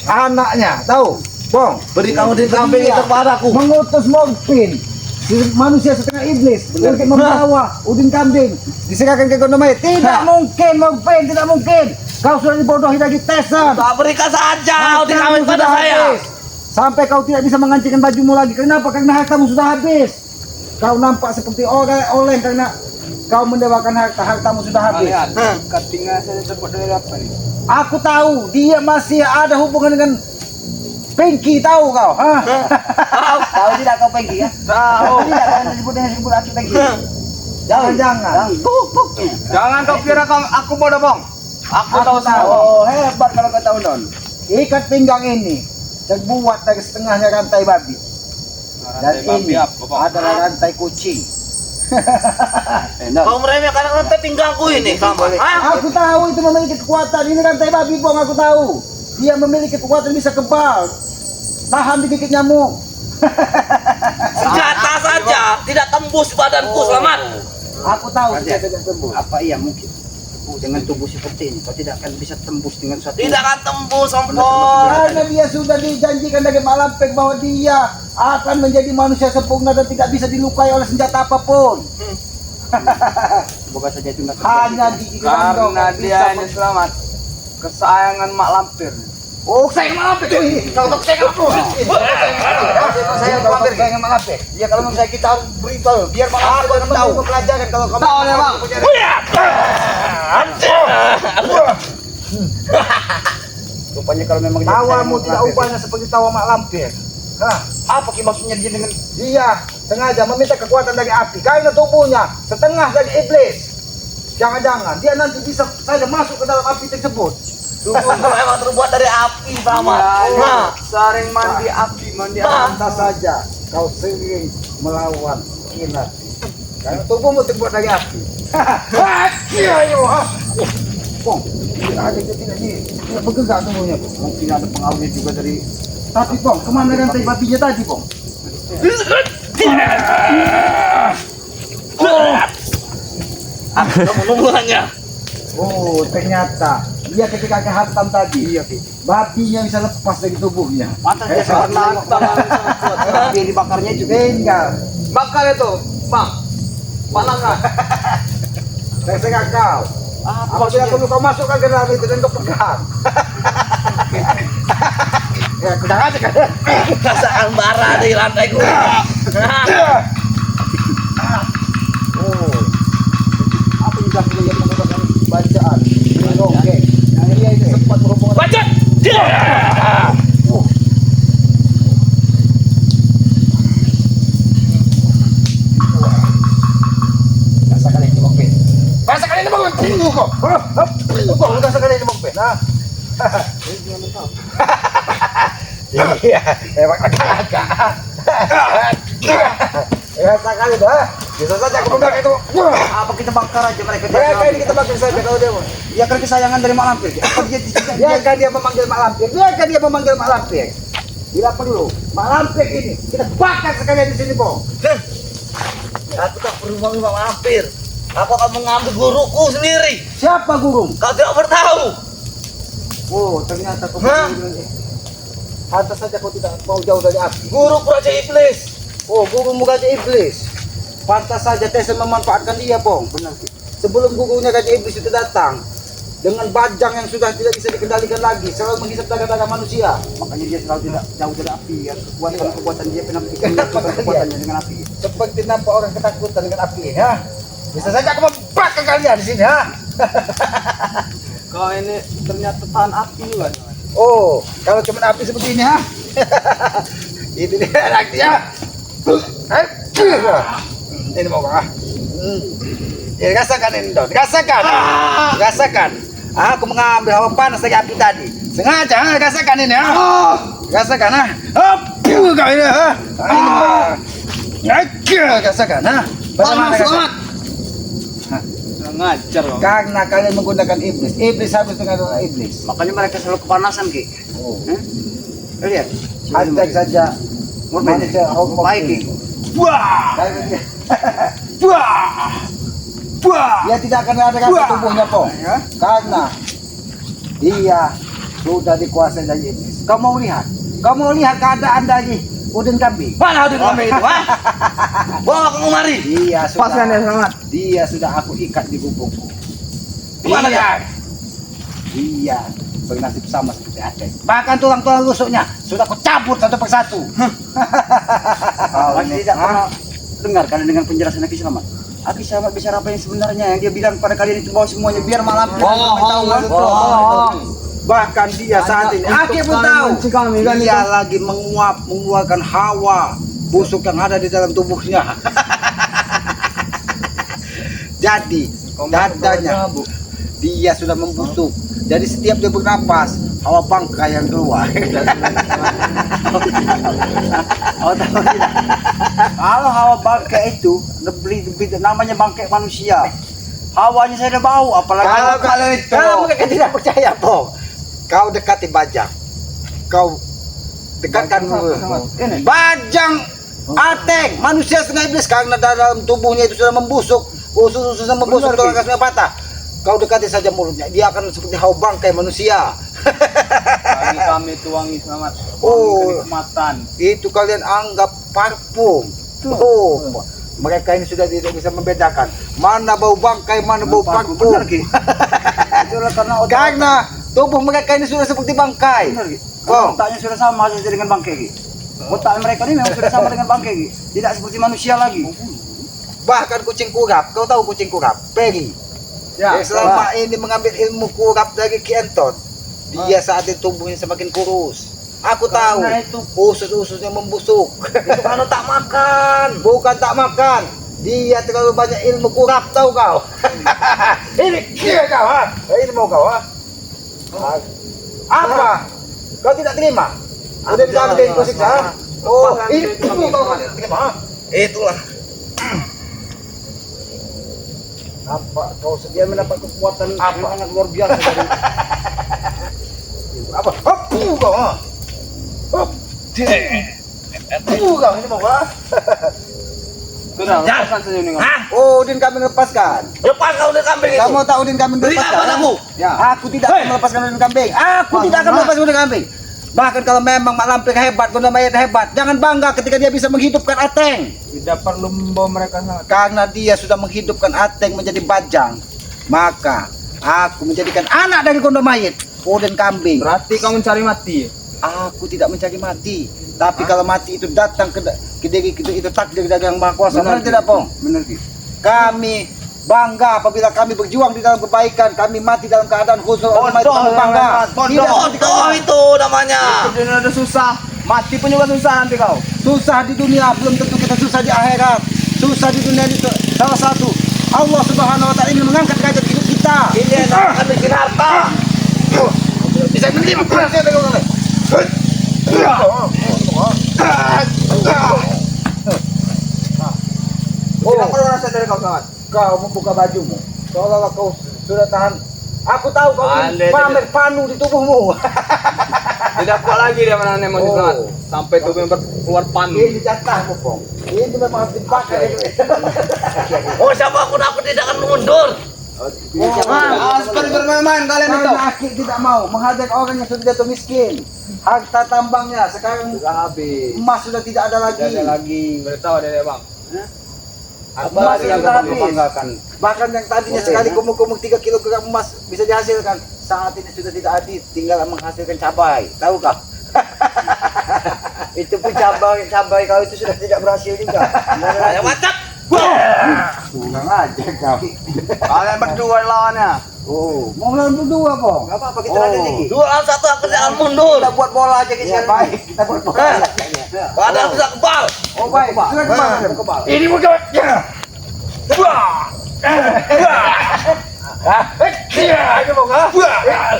anaknya, tahu? Bong, Beri kamu di kambing itu kepadaku. mengutus Mogpin, manusia setengah iblis, untuk membawa udin kambing diserahkan ke Gondomai. Tidak mungkin Mogpin, tidak mungkin. Kau sudah dibodohi lagi Teson. Tak berikan saja udin kambing pada saya. Sampai kau tidak bisa mengancingkan bajumu lagi. Kenapa? Karena hartamu sudah habis. Kau nampak seperti oleh karena kau mendewakan hartamu sudah habis. Katinga saya dapat dari apa nih? Aku tahu dia masih ada hubungan dengan Pinky, tahu kau? Tahu tidak kau Peggy ya? Tahu. Tidak kau disebut dengan sebut aku Peggy. Jangan. Jangan kau kira aku bodoh, Bang. Aku tahu semua. Oh, hebat kalau kau tahu, Don. Ikat pinggang ini terbuat dari setengahnya rantai babi. Dan ini adalah rantai kucing. Kau meremehkan rantai pinggangku ini, sama. Aku tahu itu memiliki kekuatan. Ini rantai babi, Bong, aku tahu. Dia memiliki kekuatan bisa kebal. Tahan digigit nyamuk. Senjata saja tidak tembus badanku, selamat. Aku tahu dia tidak tembus. Apa iya mungkin? Dengan tubuh seperti ini kau tidak akan bisa tembus dengan suatu. Tidak akan tembus, sompong. Karena dia sudah dijanjikan dari Malampek bahwa dia akan menjadi manusia sempurna dan tidak bisa dilukai oleh senjata apapun. Semoga saja itu enggak Hanya di Karena dia ini selamat. Kesayangan Mak Lampir. Oh, saya Malampek ini. Kalau saya aku. Saya Malampek, saya Malampek. Ya kalau menurut saya kita harus beritahu biar Malampek tahu pelajaran kalau kamu. Tahu ya, Bang. Rupanya kalau memang dia Tawamu sayang tidak Mak upahnya seperti tawa Mak Lampir. Hah? Apa maksudnya dia dengan Dia sengaja meminta kekuatan dari api karena tubuhnya setengah dari iblis. Jangan-jangan dia nanti bisa saja masuk ke dalam api tersebut. Tubuhku memang terbuat dari api, selamat. Nah, Sering mandi api, mandi api. Pantas saja kau sering melawan kilat. Karena tubuhmu terbuat dari api. Ayo, Bong, ada tidak bergerak tubuhnya, Bong. mungkin ada pengaruhnya juga dari Tapi Bong, kemana rantai babinya tadi, Bong? kamu hubungannya. Oh, ternyata dia ketika kehantam tadi, babinya bisa lepas dari tubuhnya. pantas dia sangat mantap. Dia dibakarnya juga. Tinggal Bakar itu, Bang. Panaskan. saya segak kau. Apabila kau masukkan ke dalam itu dan kau pegang. Ya, pegang aja kan. Rasakan bara di lantaiku. Oh, apa yang sudah menjadi menggunakan bacaan? Oke, dia ini sempat berhubungan. Bacot. Rasakan ini Bang Ben. Rasakan ini Bang Ben. Tunggu kok. Kok rasakan ini Bang Ben. Nah. Iya, hebat agak. Rasakan itu, ha? Bisa saja aku pegang itu. Apa kita bakar aja mereka? Mereka ini kita bakar saja kalau dia mau. Dia kan kesayangan dari Mak Lampir. Apa dia Biarkan dia memanggil Mak Lampir. Biarkan dia memanggil Mak Lampir. Bila perlu, Mak Lampir ini kita bakar sekalian di sini, Bong. Aku tak perlu memanggil Mak Lampir. Aku akan mengambil guruku sendiri. Siapa guru? Kau tidak bertahu. Oh, ternyata kau Hah? Pantas saja kau tidak mau jauh dari api. Guruku Raja Iblis. Oh, guru Raja Iblis. Pantas saja Tesen memanfaatkan dia, Bong. benar. Sebelum gurunya Raja Iblis itu datang, dengan bajang yang sudah tidak bisa dikendalikan lagi, selalu menghisap darah-darah manusia. Makanya dia selalu tidak jauh dari api. Ya, kekuatan dia pernah Kenapa kekuatannya dengan api. Seperti nampak orang ketakutan dengan api, ya. Bisa saja aku membakar kalian di sini, ha? Kau ini ternyata tahan api juga. Oh, kalau cuma api seperti ini, ha? Itu dia dia. Ini mau kah? Ya, rasakan ini, Don. Rasakan. Rasakan. Aku mengambil hawa panas dari api tadi. Sengaja, ha? Rasakan ini, ha? Rasakan, ha? Kau ini, ha? Rasakan, ha? Bagaimana rasakan? Ngajar, Bang. Karena kalian menggunakan iblis. Iblis habis dengan iblis. Makanya mereka selalu kepanasan, Ki. Oh. Lihat. Hashtag saja manusia homo baik, Ki. Wah! Wah! Wah! Dia tidak akan ada rasa tubuhnya, Pong. Karena dia sudah dikuasai dari iblis. Kau mau lihat keadaan dari Udin kambing. Mana Udin kambing itu, ha? Bawa kamu mari. Dia sudah, Pas kan ya sangat. dia sudah aku ikat di gubungku. Mana Dia bernasib sama seperti Aceh. Bahkan tulang-tulang rusuknya sudah aku cabut satu persatu. Masih tidak pernah dengar kalian dengan penjelasan Aki Selamat. Aki Selamat bicara apa yang sebenarnya yang dia bilang pada kalian itu bahwa semuanya biar malam. Bahkan dia saat ini, Aki pun tahu dia lagi mengeluarkan hawa busuk yang ada di dalam tubuhnya. Jadi dadanya dia sudah membusuk. Jadi setiap dia bernapas, hawa bangkai yang keluar. Oh, tahu tidak? Kalau hawa bangkai itu lebih namanya bangkai manusia. Hawanya saya udah bau, apalagi Kalau mereka tidak percaya, Pong, kau dekati Bajang. Kau dekatkan ini. Bajang Ateng, manusia setengah iblis karena dalam tubuhnya itu sudah membusuk, usus-ususnya membusuk, tulang kasarnya patah. Kau dekati saja mulutnya, dia akan seperti hawa bangkai manusia. Kami tuangi selamat. Oh. Kenikmatan. Itu kalian anggap parfum. Oh, mereka ini sudah tidak bisa membedakan mana bau bangkai, mana bau parfum. Benar, Ki. Itulah Karena tubuh mereka ini sudah seperti bangkai. Benar, Ki. Kong. Otaknya sudah sama saja dengan bangkai, Ki. Otak mereka ini memang sudah sama dengan bangkai, Ki. Tidak seperti manusia lagi. Bahkan kucing kurap, kau tahu kucing kurap, Peri. Ya. Yang selama ini mengambil ilmu kurap dari Ki Anton, dia saat itu tubuhnya semakin kurus. Aku tahu, Karena itu. usus-ususnya membusuk. Itu karena tak makan. Bukan tak makan, dia terlalu banyak ilmu kurap, tahu kau? Ini dia kau, ha? Ini mau kau, ha? Apa? Kau tidak terima? Udah dikambing kau siksa, ha? Oh, ini kau tidak terima, ha? Itulah. Apa kau sedia mendapat kekuatan yang sangat luar biasa dari apa? Hop, kau, ha? Hop, kau ini mau kau? Sudah, lepaskan saja ini. Hah? Oh, Udin kami lepaskan. Lepas kau Udin kambing itu. Kamu tahu Udin kambing Beri apa lepaskan? kamu? Ya. Aku tidak akan melepaskan Udin kambing. Aku tidak akan melepaskan Udin kambing. Bahkan kalau memang Mak Lampir hebat, Gonda Mayat hebat, jangan bangga ketika dia bisa menghidupkan Ateng. Tidak perlu membawa mereka sangat. Karena dia sudah menghidupkan Ateng menjadi Bajang, maka aku menjadikan anak dari Gonda Mayit, Udin kambing. Berarti kau mencari mati. Aku tidak mencari mati, tapi kalau mati itu datang ke diri itu takdir dari Yang Maha Kuasa. Benar tidak, Pong? Benar, Ki. Kami bangga apabila kami berjuang di dalam kebaikan, kami mati dalam keadaan khusus. Kami bangga. Bodoh itu namanya. Dunia udah susah. Mati pun juga susah nanti kau. Susah di dunia, belum tentu kita susah di akhirat. Susah di dunia itu salah satu. Allah Subhanahu wa taala ingin mengangkat derajat hidup kita. Ini anak bikin harta. Bisa menerima kurangnya dengan orang lain. Tidak perlu rasa dari kau sangat. Kau membuka bajumu, seolah-olah kau sudah tahan. Aku tahu kau Ande, pamer panu di tubuhmu. Tidak kuat lagi dia menahan emosi Oh. sangat. Sampai tubuhnya berkeluar pan. Ini jatahmu, Pong. Ini memang harus dipakai. Oh, siapa aku tidak akan mundur. Seperti bermain-main kalian itu. Karena Aki tidak mau menghargai orang yang sudah jatuh miskin. Harta tambangnya sekarang Sudah habis. emas sudah tidak ada lagi. Tidak ada lagi. Beritahu dia bang. Apalagi yang dapat habis. dibanggakan. Bahkan yang tadinya sekali kumuk-kumuk 3 kg emas bisa dihasilkan, saat ini sudah tidak ada, tinggal menghasilkan cabai. Tahu kah? Itu pun cabai kau itu sudah tidak berhasil juga. Saya macet. Kurang aja kau. Kalian berdua lawannya. Oh, mau lawan berdua, Pong. Enggak apa-apa kita lanjut lagi. 2 lawan 1 aku tidak akan mundur. Kita buat bola aja kita Ya, baik. Kita buat bola. Kalau ada aku bisa kebal. Oh, baik. Sudah kemana? Ini mudah.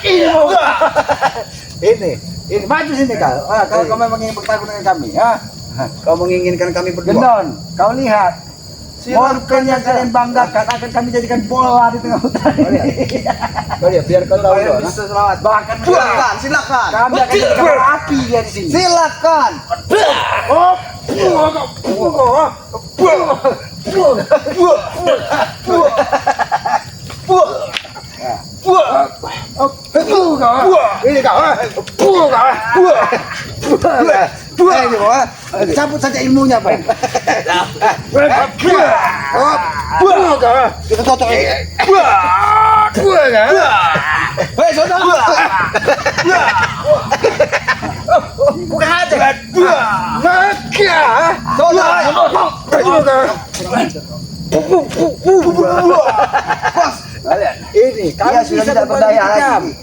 Ini mau kah? Ini maju sini kau. Kalau kau memang ingin bertarung dengan kami, Kau menginginkan kami berdua. Gendon, kau lihat. Morken yang kalian banggakan akan kami jadikan bola di tengah hutan ini. Kau lihat biar kau tahu Kalian dong. bisa selamat. Bahkan Silakan, silakan. kami akan jadikan api dia di sini. Silakan. Ini kau. Ini kau. Cabut saja ilmunya, Bang. Kita cocok ini. Hei, saudara. Bukan aja. Ini Dia sudah tidak berdaya lagi.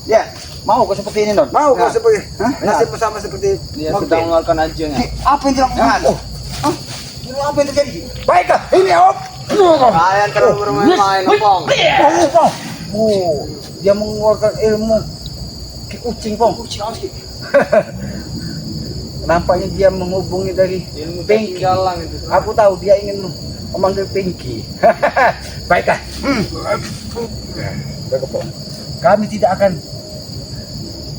Ya, mau kau seperti ini, Don? Mau kau seperti nasib bersama seperti Dia sedang mengeluarkan ajiannya. apa yang dilakukan? Ini apa yang terjadi? Baiklah, ini Om. Kalian terlalu bermain-main, Pong. Dia mengeluarkan ilmu ke kucing, Pong. Kucing harus. Nampaknya dia menghubungi dari Ilmu Pinky. jalan itu. Aku tahu dia ingin memanggil Pinky. Baiklah. Baik, Pong. Kami tidak akan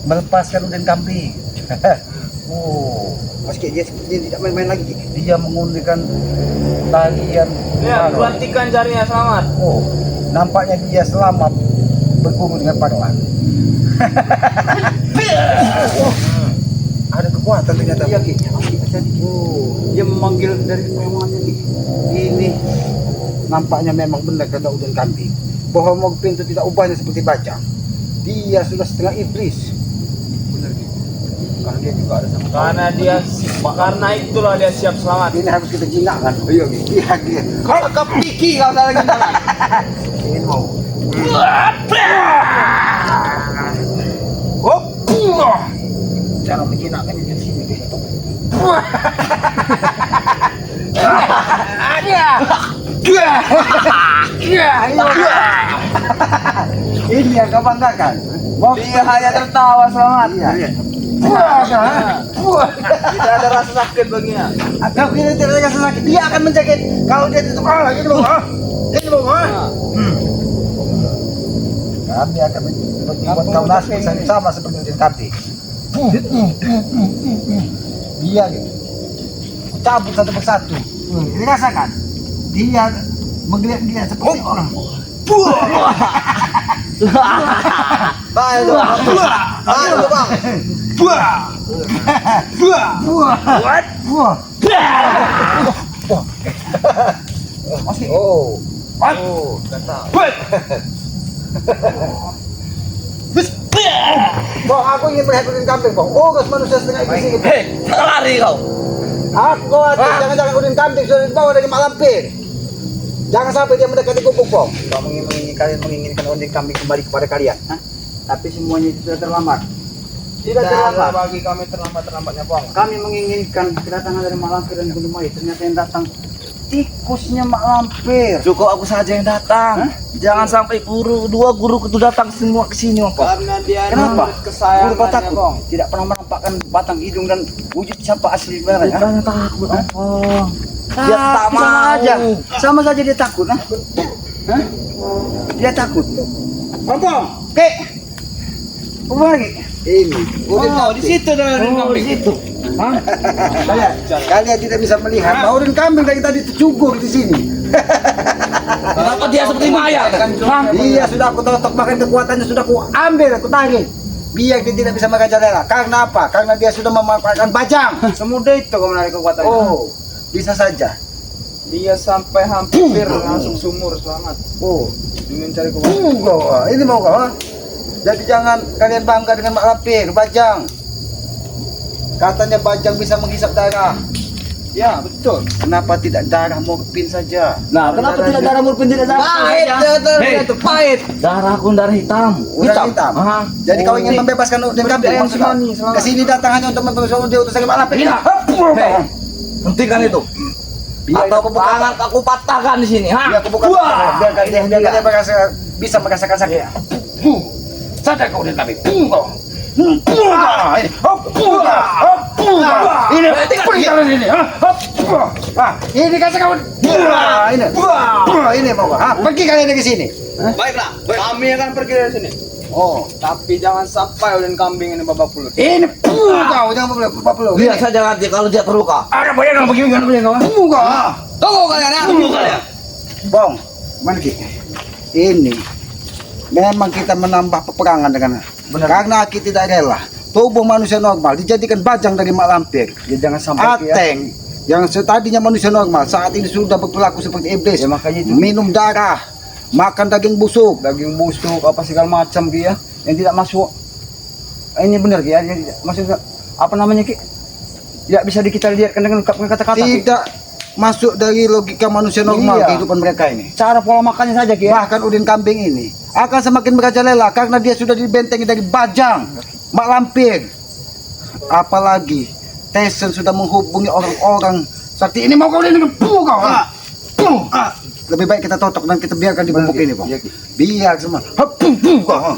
melepaskan uden kambing. Meski dia seperti tidak main-main lagi. Dia menggunakan talian. Ya, perhatikan jarinya selamat. Nampaknya dia selamat berguru dengan Padoan. Ada kekuatan ternyata. Iya, Ki. Dia memanggil dari pemanggilnya, Ki. Ini nampaknya memang benar kata uden kambing. Bahwa pintu tidak ubahnya seperti bajang. Dia sudah setengah iblis. Benar, Ki. Karena dia juga ada sama. Karena itulah dia siap selamat. Ini harus kita jinakkan. Iya, Ki. Iya, Ki. Kau kepiki kau salah jinakkan. Ini mau. Cara menjinakkan di sini, Ki. Ini yang kau banggakan. Dia hanya tertawa selamat. Iya. Tidak ada rasa sakit baginya. Kau kira tidak ada rasa sakit, dia akan menjaga. Kalau dia tutup, ini mau, ini mau, kami akan membuat kau nasib sama seperti uden kambing. Dia gitu. Cabut satu persatu. Ini rasakan. Dia menggeliat-geliat seperti orang. Bang, itu Bang. Bang, itu Bang. Bang, aku ingin melihat uden kambing, Bang. Gas manusia setengah iblis ini. Lari kau. Aku jangan-jangan uden kambing sudah dibawa dari Mak Lampir. Jangan sampai dia mendekati gubuk, Bang. Kalian menginginkan uden kambing kembali kepada kalian. Tapi semuanya itu sudah terlambat. Tidak terlambat. Bagi kami terlambatnya, Bang. Kami menginginkan kedatangan dari Mak Lampir dan Gunung Maya. Ternyata yang datang tikusnya Mak Lampir. Cukup aku saja yang datang. Jangan sampai dua guru itu datang semua ke sini, Bang. Karena dia Kenapa? murid kesayangannya, Guru takut Bang. tidak pernah menampakkan batang hidung dan wujud siapa asli sebenarnya. Bukan takut, Bang. Dia tak mau. sama aja. Sama saja dia takut, Hah? Dia takut. Bang, Kek. Apa lagi? Ini. Di situ dengan Di situ. Kalian tidak bisa melihat bahwa uden kambing dari tadi tercukur di sini. Kenapa dia seperti mayat? Dia sudah aku totok, bahkan kekuatannya sudah aku ambil, aku tarik. Biar dia tidak bisa merajalela. Karena apa? Karena dia sudah memanfaatkan bajang. semudah itu kau menarik kekuatannya. Bisa saja. Dia sampai hampir masuk sumur selamat. Demi mencari kekuatan. Ini mau kau? Jadi jangan kalian bangga dengan Mak Lampir, bajang. Katanya bajang bisa menghisap darah. Ya betul. Kenapa tidak darah morfin saja? Nah, kenapa tidak darah murpin tidak darah? Pahit, itu pahit. Darahku darah hitam. Udah hitam. Jadi kau ingin membebaskan uden kambing? yang Maksudnya? semani, selamat. Kesini datang hanya untuk membebaskan dia utusan Mak Lampir. Iya. Hentikan itu. Atau tangan aku patahkan di sini, ha? Biar aku bukan. Biar dia bisa merasakan sakit. Sadar kau uden kambing. Ini pergi kalian ini. Ini kasih kamu. Ini mau. Pergi kalian dari sini. Baiklah, kami akan pergi dari sini. Tapi jangan sampai uden kambing ini babak belur. Ini kau jangan bapak peluk. Lihat saja nanti kalau dia terluka. Ada banyak yang begini kan punya kau. Tunggu kalian ya, tunggu kalian. Bong, mana Ki? Ini memang kita menambah peperangan dengan karena kita tidak rela tubuh manusia normal dijadikan bajang dari mak lampir. Ya jangan sampai Ki, ya. Ateng yang tadinya manusia normal saat ini sudah berperilaku seperti iblis. Ya makanya itu Minum darah, makan daging busuk. daging busuk apa segala macam Ki ya, yang tidak masuk. Ini benar Ki ya, yang tidak- maksudnya apa namanya Ki? Tidak bisa kita lihat dengan kata-kata Ki. Tidak masuk dari logika manusia normal Iya. kehidupan mereka ini. Cara pola makannya saja Ki ya. Bahkan udin kambing ini akan semakin merajalela karena dia sudah dibentengi dari bajang mak lampir. Apalagi Tyson sudah menghubungi orang-orang sakti ini. Mau kau ini kau lebih baik kita totok dan kita biarkan di bubuk ini, Bang. Iya, Ki. Biar semua. Kau.